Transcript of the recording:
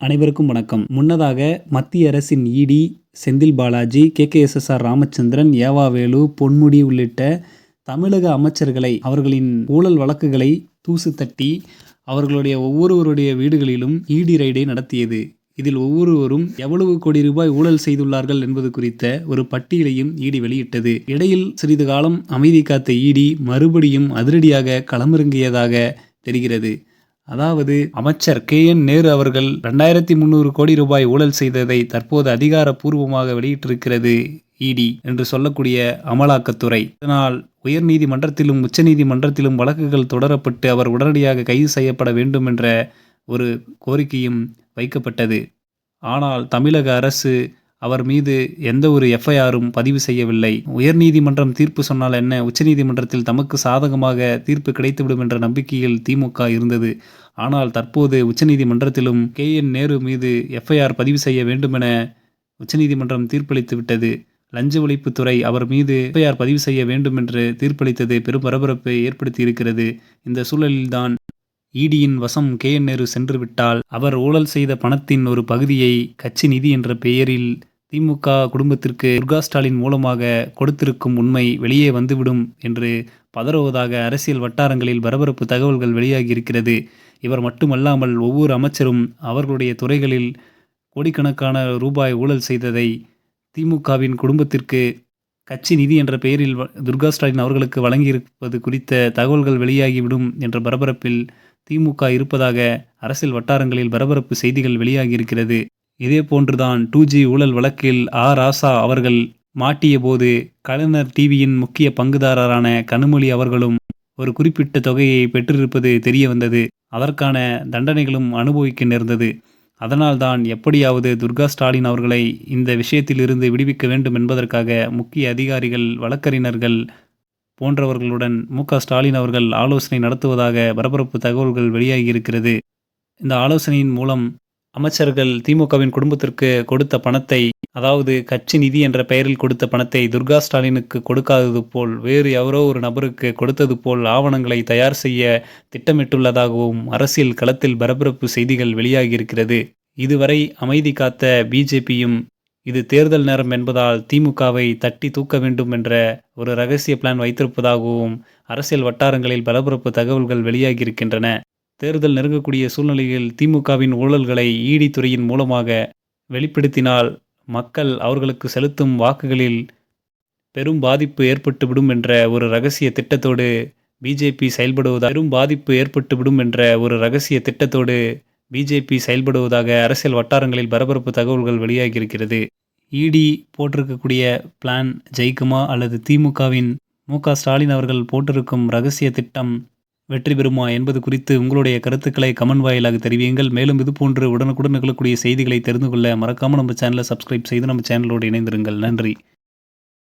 அனைவருக்கும் வணக்கம். முன்னதாக மத்திய அரசின் இடி, செந்தில் பாலாஜி, கேகேஎஸ்எஸ்ஆர் ராமச்சந்திரன், ஏவா வேலு, பொன்முடி உள்ளிட்ட தமிழக அமைச்சர்களை அவர்களின் ஊழல் வழக்குகளை தூசு தட்டி அவர்களுடைய ஒவ்வொருவருடைய வீடுகளிலும் இடி ரெய்டை நடத்தியது. இதில் ஒவ்வொருவரும் எவ்வளவு கோடி ரூபாய் ஊழல் செய்துள்ளார்கள் என்பது குறித்த ஒரு பட்டியலையும் இடி வெளியிட்டது. இடையில் சிறிது காலம் அமைதி காத்த இடி மறுபடியும் அதிரடியாக களமிறங்கியதாக தெரிகிறது. அதாவது அமைச்சர் KN நேரு அவர்கள் 2300 கோடி ரூபாய் ஊழல் செய்ததை தற்போது அதிகாரப்பூர்வமாக வெளியிட்டிருக்கிறது இடி என்று சொல்லக்கூடிய அமலாக்கத்துறை. இதனால் உயர்நீதிமன்றத்திலும் உச்சநீதிமன்றத்திலும் வழக்குகள் தொடரப்பட்டு அவர் உடனடியாக கைது செய்யப்பட வேண்டும் என்ற ஒரு கோரிக்கையும் வைக்கப்பட்டது. ஆனால் தமிழக அரசு அவர் மீது எந்த ஒரு FIRம் பதிவு செய்யவில்லை. உயர்நீதிமன்றம் தீர்ப்பு சொன்னால் என்ன, உச்சநீதிமன்றத்தில் தமக்கு சாதகமாக தீர்ப்பு கிடைத்துவிடும் என்ற நம்பிக்கையில் திமுக இருந்தது. ஆனால் தற்போது உச்சநீதிமன்றத்திலும் KN நேரு மீது FIR பதிவு செய்ய வேண்டுமென உச்சநீதிமன்றம் தீர்ப்பளித்து விட்டது. லஞ்ச ஒழிப்புத்துறை அவர் மீது FIR பதிவு செய்ய வேண்டும் என்று தீர்ப்பளித்தது பெரும் பரபரப்பை ஏற்படுத்தி இருக்கிறது. இந்த சூழலில்தான் இடியின் வசம் KN நேரு சென்று விட்டால் அவர் ஊழல் செய்த பணத்தின் ஒரு பகுதியை கட்சி நிதி என்ற பெயரில் திமுக குடும்பத்திற்கு துர்கா ஸ்டாலின் மூலமாக கொடுத்திருக்கும் உண்மை வெளியே வந்துவிடும் என்று பதறுவதாக அரசியல் வட்டாரங்களில் பரபரப்பு தகவல்கள் வெளியாகியிருக்கிறது. இவர் மட்டுமல்லாமல் ஒவ்வொரு அமைச்சரும் அவர்களுடைய துறைகளில் கோடிக்கணக்கான ரூபாய் ஊழல் செய்ததை திமுகவின் குடும்பத்திற்கு கட்சி நிதி என்ற பெயரில் துர்கா ஸ்டாலின் அவர்களுக்கு வழங்கியிருப்பது குறித்த தகவல்கள் வெளியாகிவிடும் என்ற பரபரப்பில் திமுக இருப்பதாக அரசியல் வட்டாரங்களில் பரபரப்பு செய்திகள் வெளியாகியிருக்கிறது. இதே போன்றுதான் 2G ஊழல் வழக்கில் ராசா அவர்கள் மாட்டிய போது கலைஞர் டிவியின் முக்கிய பங்குதாரரான கனிமொழி அவர்களும் ஒரு குறிப்பிட்ட தொகையை பெற்றிருப்பது தெரிய வந்தது. அதற்கான தண்டனைகளும் அனுபவிக்க நேர்ந்தது. அதனால்தான் எப்படியாவது துர்கா ஸ்டாலின் அவர்களை இந்த விஷயத்திலிருந்து விடுவிக்க வேண்டும் என்பதற்காக முக்கிய அதிகாரிகள், வழக்கறிஞர்கள் போன்றவர்களுடன் MK ஸ்டாலின் அவர்கள் ஆலோசனை நடத்துவதாக பரபரப்பு தகவல்கள் வெளியாகியிருக்கிறது. இந்த ஆலோசனையின் மூலம் அமைச்சர்கள் திமுகவின் குடும்பத்திற்கு கொடுத்த பணத்தை, அதாவது கட்சி நிதி என்ற பெயரில் கொடுத்த பணத்தை துர்கா ஸ்டாலினுக்கு கொடுக்காதது போல் வேறு எவரோ ஒரு நபருக்கு கொடுத்தது போல் ஆவணங்களை தயார் செய்ய திட்டமிட்டுள்ளதாகவும் அரசியல் களத்தில் பரபரப்பு செய்திகள் வெளியாகியிருக்கிறது. இதுவரை அமைதி காத்த பிஜேபியும் இது தேர்தல் நேரம் என்பதால் திமுகவை தட்டி தூக்க வேண்டும் என்ற ஒரு ரகசிய பிளான் வைத்திருப்பதாகவும் அரசியல் வட்டாரங்களில் பரபரப்பு தகவல்கள் வெளியாகியிருக்கின்றன. தேர்தல் நெருங்கக்கூடிய சூழ்நிலையில் திமுகவின் ஊழல்களை இடி துறையின் மூலமாக வெளிப்படுத்தினால் மக்கள் அவர்களுக்கு செலுத்தும் வாக்குகளில் பெரும் பாதிப்பு ஏற்பட்டுவிடும் என்ற ஒரு ரகசிய திட்டத்தோடு பிஜேபி செயல்படுவதாக அரசியல் வட்டாரங்களில் பரபரப்பு தகவல்கள் வெளியாகியிருக்கிறது. இடி போட்டிருக்கக்கூடிய பிளான் ஜெயிக்குமா அல்லது திமுகவின் MK ஸ்டாலின் அவர்கள் போட்டிருக்கும் ரகசிய திட்டம் வெற்றி பெறுமா என்பது குறித்து உங்களுடைய கருத்துக்களை கமெண்ட் வாயிலாக தெரிவியுங்கள். மேலும் இதுபோன்று உடனுக்குடன் நிகழக்கூடிய செய்திகளை தெரிந்து கொள்ள மறக்காமல் நம்ம சேனலை சப்ஸ்கிரைப் செய்து நம்ம சேனலோடு இணைந்திருங்கள். நன்றி.